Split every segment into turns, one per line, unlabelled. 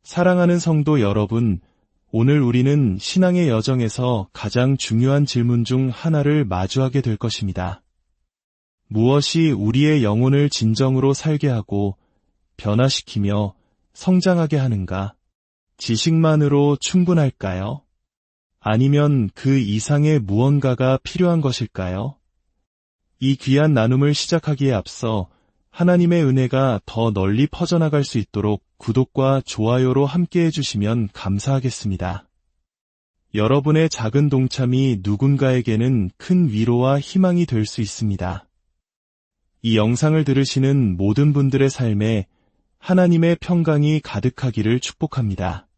사랑하는 성도 여러분, 오늘 우리는 신앙의 여정에서 가장 중요한 질문 중 하나를 마주하게 될 것입니다. 무엇이 우리의 영혼을 진정으로 살게 하고 변화시키며 성장하게 하는가? 지식만으로 충분할까요? 아니면 그 이상의 무언가가 필요한 것일까요? 이 귀한 나눔을 시작하기에 앞서 하나님의 은혜가 더 널리 퍼져나갈 수 있도록 구독과 좋아요로 함께해 주시면 감사하겠습니다. 여러분의 작은 동참이 누군가에게는 큰 위로와 희망이 될 수 있습니다. 이 영상을 들으시는 모든 분들의 삶에 하나님의 평강이 가득하기를 축복합니다.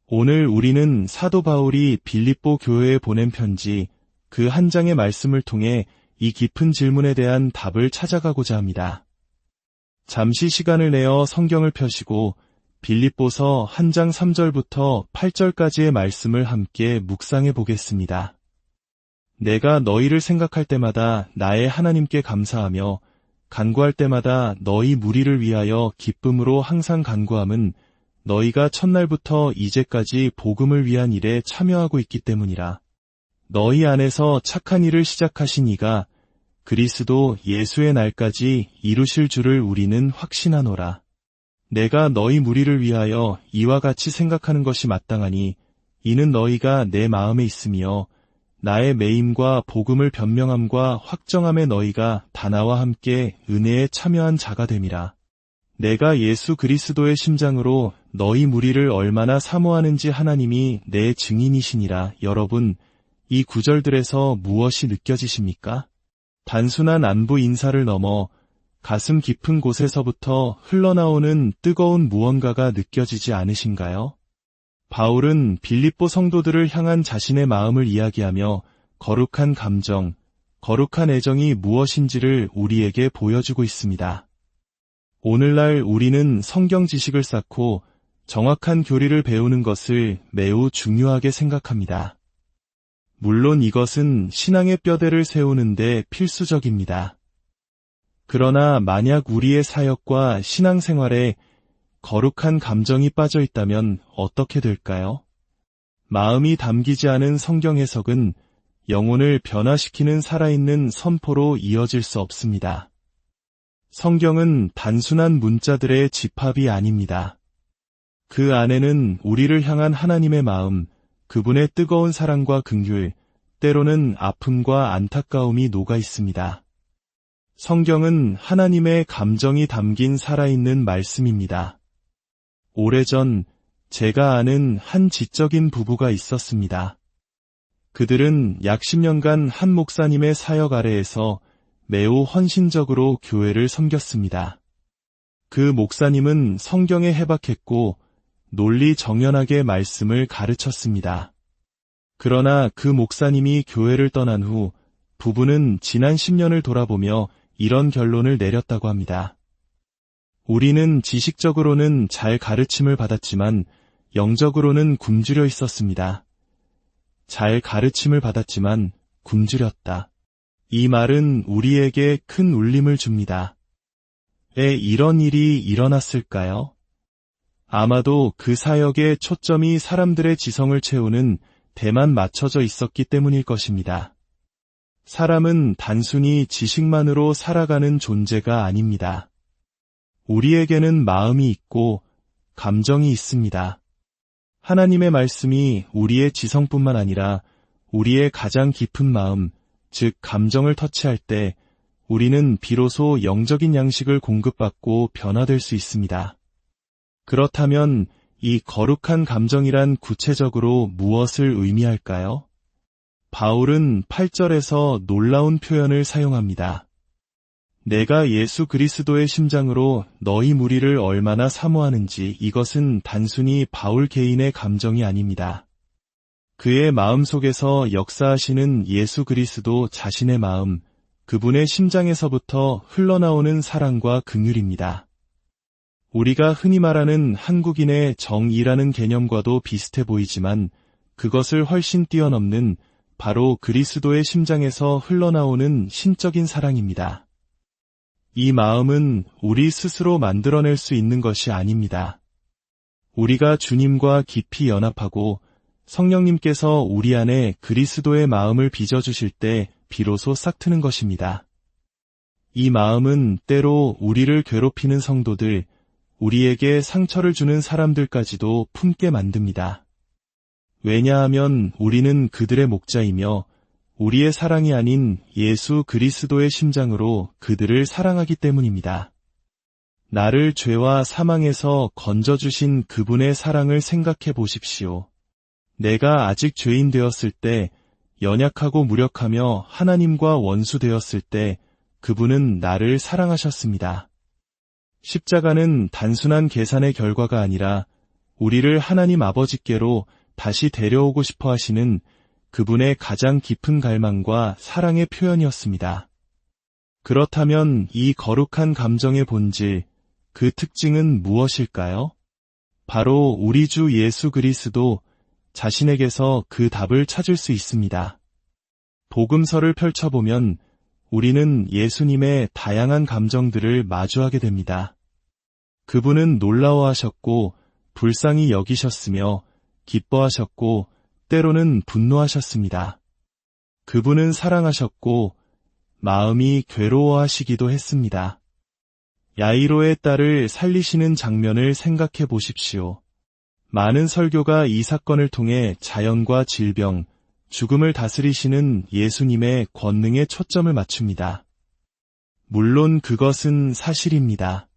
오늘 우리는 사도 바울이 빌립보 교회에 보낸 편지 그 한 장의 말씀을 통해 이 깊은 질문에 대한 답을 찾아가고자 합니다. 잠시 시간을 내어 성경을 펴시고 빌립보서 한 장 3절부터 8절까지의 말씀을 함께 묵상해 보겠습니다. 내가 너희를 생각할 때마다 나의 하나님께 감사하며 간구할 때마다 너희 무리를 위하여 기쁨으로 항상 간구함은 너희가 첫날부터 이제까지 복음을 위한 일에 참여하고 있기 때문이라. 너희 안에서 착한 일을 시작하신 이가 그리스도 예수의 날까지 이루실 줄을 우리는 확신하노라. 내가 너희 무리를 위하여 이와 같이 생각하는 것이 마땅하니 이는 너희가 내 마음에 있으며 나의 매임과 복음을 변명함과 확정함에 너희가 다 나와 함께 은혜에 참여한 자가 됨이라. 내가 예수 그리스도의 심장으로 너희 무리를 얼마나 사모하는지 하나님이 내 증인이시니라. 여러분, 이 구절들에서 무엇이 느껴지십니까? 단순한 안부 인사를 넘어 가슴 깊은 곳에서부터 흘러나오는 뜨거운 무언가가 느껴지지 않으신가요? 바울은 빌립보 성도들을 향한 자신의 마음을 이야기하며 거룩한 감정, 거룩한 애정이 무엇인지를 우리에게 보여주고 있습니다. 오늘날 우리는 성경 지식을 쌓고 정확한 교리를 배우는 것을 매우 중요하게 생각합니다. 물론 이것은 신앙의 뼈대를 세우는데 필수적입니다. 그러나 만약 우리의 사역과 신앙생활에 거룩한 감정이 빠져 있다면 어떻게 될까요? 마음이 담기지 않은 성경 해석은 영혼을 변화시키는 살아있는 선포로 이어질 수 없습니다. 성경은 단순한 문자들의 집합이 아닙니다. 그 안에는 우리를 향한 하나님의 마음, 그분의 뜨거운 사랑과 긍휼, 때로는 아픔과 안타까움이 녹아 있습니다. 성경은 하나님의 감정이 담긴 살아있는 말씀입니다. 오래전 제가 아는 한 지적인 부부가 있었습니다. 그들은 약 10년간 한 목사님의 사역 아래에서 매우 헌신적으로 교회를 섬겼습니다. 그 목사님은 성경에 해박했고 논리 정연하게 말씀을 가르쳤습니다. 그러나 그 목사님이 교회를 떠난 후 부부는 지난 10년을 돌아보며 이런 결론을 내렸다고 합니다. 우리는 지식적으로는 잘 가르침을 받았지만 영적으로는 굶주려 있었습니다. 잘 가르침을 받았지만 굶주렸다. 이 말은 우리에게 큰 울림을 줍니다. 왜 이런 일이 일어났을까요? 아마도 그 사역의 초점이 사람들의 지성을 채우는 데만 맞춰져 있었기 때문일 것입니다. 사람은 단순히 지식만으로 살아가는 존재가 아닙니다. 우리에게는 마음이 있고 감정이 있습니다. 하나님의 말씀이 우리의 지성뿐만 아니라 우리의 가장 깊은 마음, 즉 감정을 터치할 때 우리는 비로소 영적인 양식을 공급받고 변화될 수 있습니다. 그렇다면 이 거룩한 감정이란 구체적으로 무엇을 의미할까요? 바울은 8절에서 놀라운 표현을 사용합니다. 내가 예수 그리스도의 심장으로 너희 무리를 얼마나 사모하는지. 이것은 단순히 바울 개인의 감정이 아닙니다. 그의 마음속에서 역사하시는 예수 그리스도 자신의 마음, 그분의 심장에서부터 흘러나오는 사랑과 긍휼입니다. 우리가 흔히 말하는 한국인의 정의라는 개념과도 비슷해 보이지만 그것을 훨씬 뛰어넘는 바로 그리스도의 심장에서 흘러나오는 신적인 사랑입니다. 이 마음은 우리 스스로 만들어낼 수 있는 것이 아닙니다. 우리가 주님과 깊이 연합하고 성령님께서 우리 안에 그리스도의 마음을 빚어주실 때 비로소 싹트는 것입니다. 이 마음은 때로 우리를 괴롭히는 성도들, 우리에게 상처를 주는 사람들까지도 품게 만듭니다. 왜냐하면 우리는 그들의 목자이며 우리의 사랑이 아닌 예수 그리스도의 심장으로 그들을 사랑하기 때문입니다. 나를 죄와 사망에서 건져주신 그분의 사랑을 생각해 보십시오. 내가 아직 죄인 되었을 때, 연약하고 무력하며 하나님과 원수되었을 때 그분은 나를 사랑하셨습니다. 십자가는 단순한 계산의 결과가 아니라 우리를 하나님 아버지께로 다시 데려오고 싶어 하시는 그분의 가장 깊은 갈망과 사랑의 표현이었습니다. 그렇다면 이 거룩한 감정의 본질, 그 특징은 무엇일까요? 바로 우리 주 예수 그리스도 자신에게서 그 답을 찾을 수 있습니다. 복음서를 펼쳐보면 우리는 예수님의 다양한 감정들을 마주하게 됩니다. 그분은 놀라워하셨고 불쌍히 여기셨으며 기뻐하셨고 때로는 분노하셨습니다. 그분은 사랑하셨고 마음이 괴로워하시기도 했습니다. 야이로의 딸을 살리시는 장면을 생각해 보십시오. 많은 설교가 이 사건을 통해 자연과 질병, 죽음을 다스리시는 예수님의 권능에 초점을 맞춥니다. 물론 그것은 사실입니다.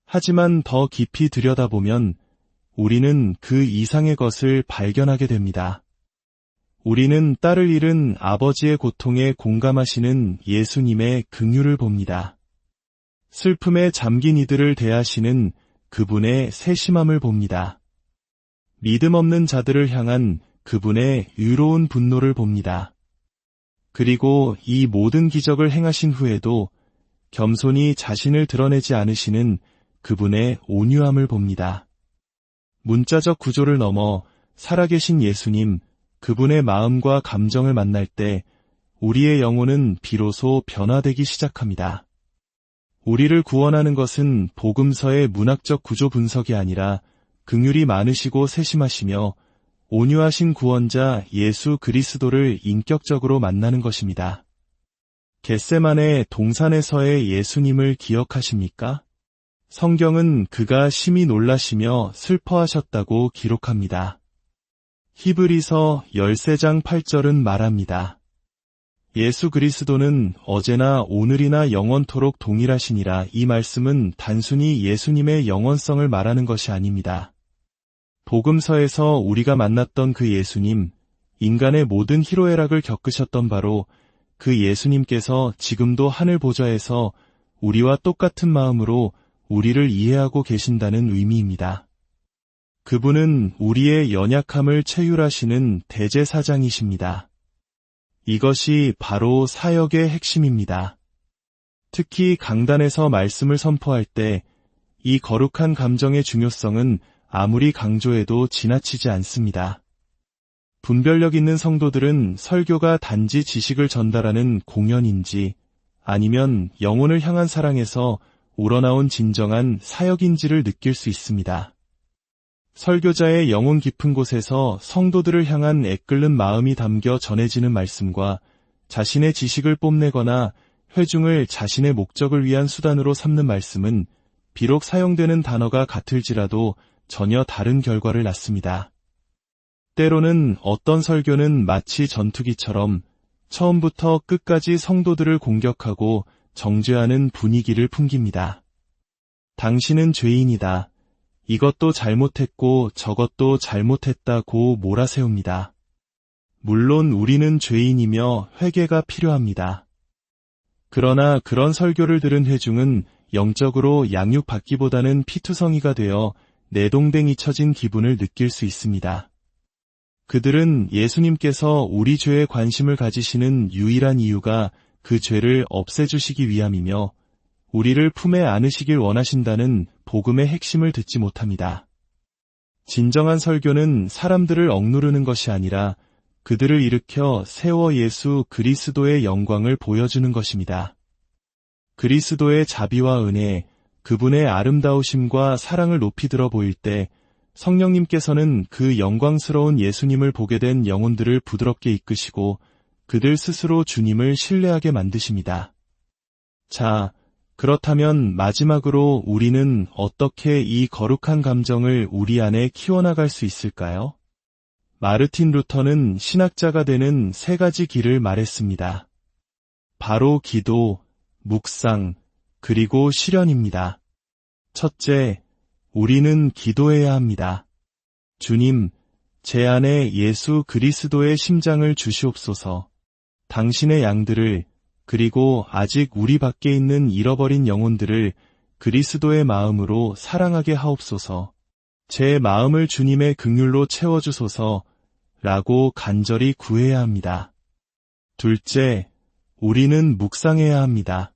하지만 더 깊이 들여다보면 우리는 그 이상의 것을 발견하게 됩니다. 우리는 딸을 잃은 아버지의 고통에 공감하시는 예수님의 긍휼을 봅니다. 슬픔에 잠긴 이들을 대하시는 그분의 세심함을 봅니다. 믿음 없는 자들을 향한 그분의 의로운 분노를 봅니다. 그리고 이 모든 기적을 행하신 후에도 겸손히 자신을 드러내지 않으시는 그분의 온유함을 봅니다. 문자적 구조를 넘어 살아계신 예수님, 그분의 마음과 감정을 만날 때 우리의 영혼은 비로소 변화되기 시작합니다. 우리를 구원하는 것은 복음서의 문학적 구조 분석이 아니라 긍휼이 많으시고 세심하시며 온유하신 구원자 예수 그리스도를 인격적으로 만나는 것입니다. 겟세마네 동산에서의 예수님을 기억하십니까? 성경은 그가 심히 놀라시며 슬퍼하셨다고 기록합니다. 히브리서 13장 8절은 말합니다. 예수 그리스도는 어제나 오늘이나 영원토록 동일하시니라. 이 말씀은 단순히 예수님의 영원성을 말하는 것이 아닙니다. 복음서에서 우리가 만났던 그 예수님, 인간의 모든 희로애락을 겪으셨던 바로 그 예수님께서 지금도 하늘 보좌에서 우리와 똑같은 마음으로 우리를 이해하고 계신다는 의미입니다. 그분은 우리의 연약함을 체휼하시는 대제사장이십니다. 이것이 바로 사역의 핵심입니다. 특히 강단에서 말씀을 선포할 때 이 거룩한 감정의 중요성은 아무리 강조해도 지나치지 않습니다. 분별력 있는 성도들은 설교가 단지 지식을 전달하는 공연인지 아니면 영혼을 향한 사랑에서 우러나온 진정한 사역인지를 느낄 수 있습니다. 설교자의 영혼 깊은 곳에서 성도들을 향한 애끓는 마음이 담겨 전해지는 말씀과 자신의 지식을 뽐내거나 회중을 자신의 목적을 위한 수단으로 삼는 말씀은 비록 사용되는 단어가 같을지라도 전혀 다른 결과를 낳습니다. 때로는 어떤 설교는 마치 전투기처럼 처음부터 끝까지 성도들을 공격하고 정죄하는 분위기를 풍깁니다. 당신은 죄인이다. 이것도 잘못했고 저것도 잘못했다고 몰아세웁니다. 물론 우리는 죄인이며 회개가 필요합니다. 그러나 그런 설교를 들은 회중은 영적으로 양육받기보다는 피투성이가 되어 내동댕이 쳐진 기분을 느낄 수 있습니다. 그들은 예수님께서 우리 죄에 관심을 가지시는 유일한 이유가 그 죄를 없애주시기 위함이며 우리를 품에 안으시길 원하신다는 복음의 핵심을 듣지 못합니다. 진정한 설교는 사람들을 억누르는 것이 아니라 그들을 일으켜 세워 예수 그리스도의 영광을 보여주는 것입니다. 그리스도의 자비와 은혜, 그분의 아름다우심과 사랑을 높이 들어 보일 때 성령님께서는 그 영광스러운 예수님을 보게 된 영혼들을 부드럽게 이끄시고 그들 스스로 주님을 신뢰하게 만드십니다. 자, 그렇다면 마지막으로 우리는 어떻게 이 거룩한 감정을 우리 안에 키워나갈 수 있을까요? 마르틴 루터는 신학자가 되는 3가지 길을 말했습니다. 바로 기도, 묵상, 그리고 실현입니다. 첫째, 우리는 기도해야 합니다. 주님, 제 안에 예수 그리스도의 심장을 주시옵소서. 당신의 양들을, 그리고 아직 우리 밖에 있는 잃어버린 영혼들을 그리스도의 마음으로 사랑하게 하옵소서. 제 마음을 주님의 긍휼로 채워주소서 라고 간절히 구해야 합니다. 둘째, 우리는 묵상해야 합니다.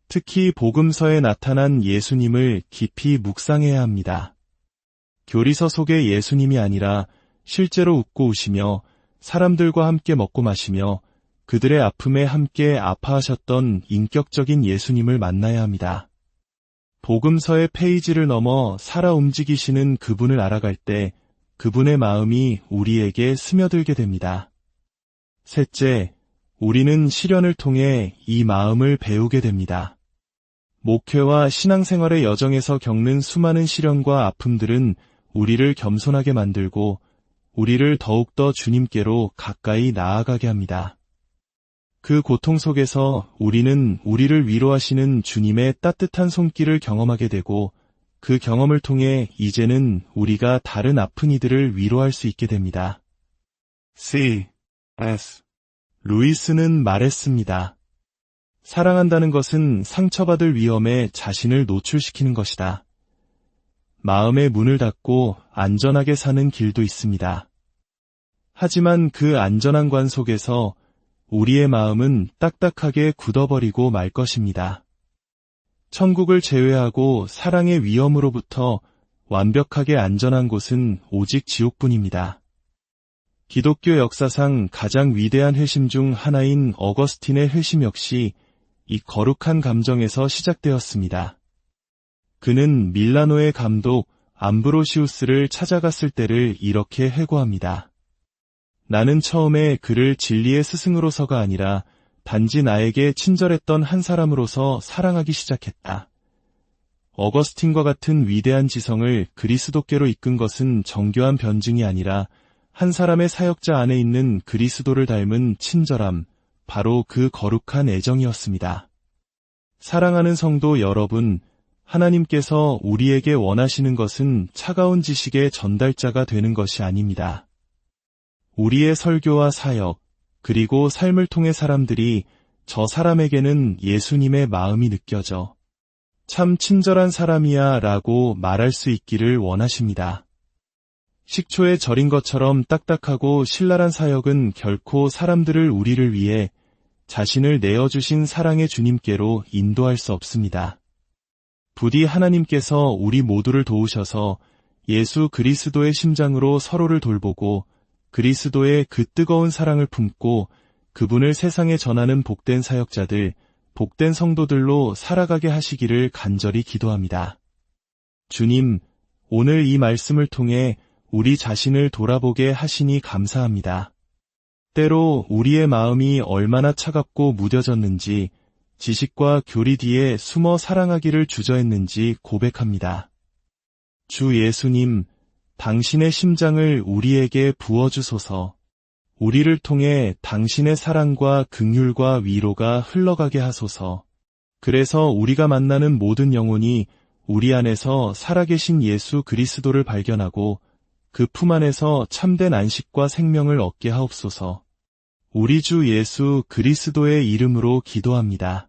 특히 복음서에 나타난 예수님을 깊이 묵상해야 합니다. 교리서 속의 예수님이 아니라 실제로 웃고 우시며 사람들과 함께 먹고 마시며 그들의 아픔에 함께 아파하셨던 인격적인 예수님을 만나야 합니다. 복음서의 페이지를 넘어 살아 움직이시는 그분을 알아갈 때 그분의 마음이 우리에게 스며들게 됩니다. 셋째, 우리는 실현을 통해 이 마음을 배우게 됩니다. 목회와 신앙생활의 여정에서 겪는 수많은 시련과 아픔들은 우리를 겸손하게 만들고 우리를 더욱더 주님께로 가까이 나아가게 합니다. 그 고통 속에서 우리는 우리를 위로하시는 주님의 따뜻한 손길을 경험하게 되고 그 경험을 통해 이제는 우리가 다른 아픈 이들을 위로할 수 있게 됩니다. C.S. 루이스는 말했습니다. 사랑한다는 것은 상처받을 위험에 자신을 노출시키는 것이다. 마음의 문을 닫고 안전하게 사는 길도 있습니다. 하지만 그 안전한 관 속에서 우리의 마음은 딱딱하게 굳어버리고 말 것입니다. 천국을 제외하고 사랑의 위험으로부터 완벽하게 안전한 곳은 오직 지옥뿐입니다. 기독교 역사상 가장 위대한 회심 중 하나인 어거스틴의 회심 역시 이 거룩한 감정에서 시작되었습니다. 그는 밀라노의 감독 암브로시우스를 찾아갔을 때를 이렇게 회고합니다. 나는 처음에 그를 진리의 스승으로서가 아니라 단지 나에게 친절했던 한 사람으로서 사랑하기 시작했다. 어거스틴과 같은 위대한 지성을 그리스도께로 이끈 것은 정교한 변증이 아니라 한 사람의 사역자 안에 있는 그리스도를 닮은 친절함, 바로 그 거룩한 애정이었습니다. 사랑하는 성도 여러분, 하나님께서 우리에게 원하시는 것은 차가운 지식의 전달자가 되는 것이 아닙니다. 우리의 설교와 사역, 그리고 삶을 통해 사람들이 저 사람에게는 예수님의 마음이 느껴져 참 친절한 사람이야 라고 말할 수 있기를 원하십니다. 식초에 절인 것처럼 딱딱하고 신랄한 사역은 결코 사람들을 우리를 위해 자신을 내어주신 사랑의 주님께로 인도할 수 없습니다. 부디 하나님께서 우리 모두를 도우셔서 예수 그리스도의 심장으로 서로를 돌보고 그리스도의 그 뜨거운 사랑을 품고 그분을 세상에 전하는 복된 사역자들, 복된 성도들로 살아가게 하시기를 간절히 기도합니다. 주님, 오늘 이 말씀을 통해 우리 자신을 돌아보게 하시니 감사합니다. 때로 우리의 마음이 얼마나 차갑고 무뎌졌는지, 지식과 교리 뒤에 숨어 사랑하기를 주저했는지 고백합니다. 주 예수님, 당신의 심장을 우리에게 부어주소서. 우리를 통해 당신의 사랑과 긍휼과 위로가 흘러가게 하소서. 그래서 우리가 만나는 모든 영혼이 우리 안에서 살아계신 예수 그리스도를 발견하고 그 품 안에서 참된 안식과 생명을 얻게 하옵소서. 우리 주 예수 그리스도의 이름으로 기도합니다.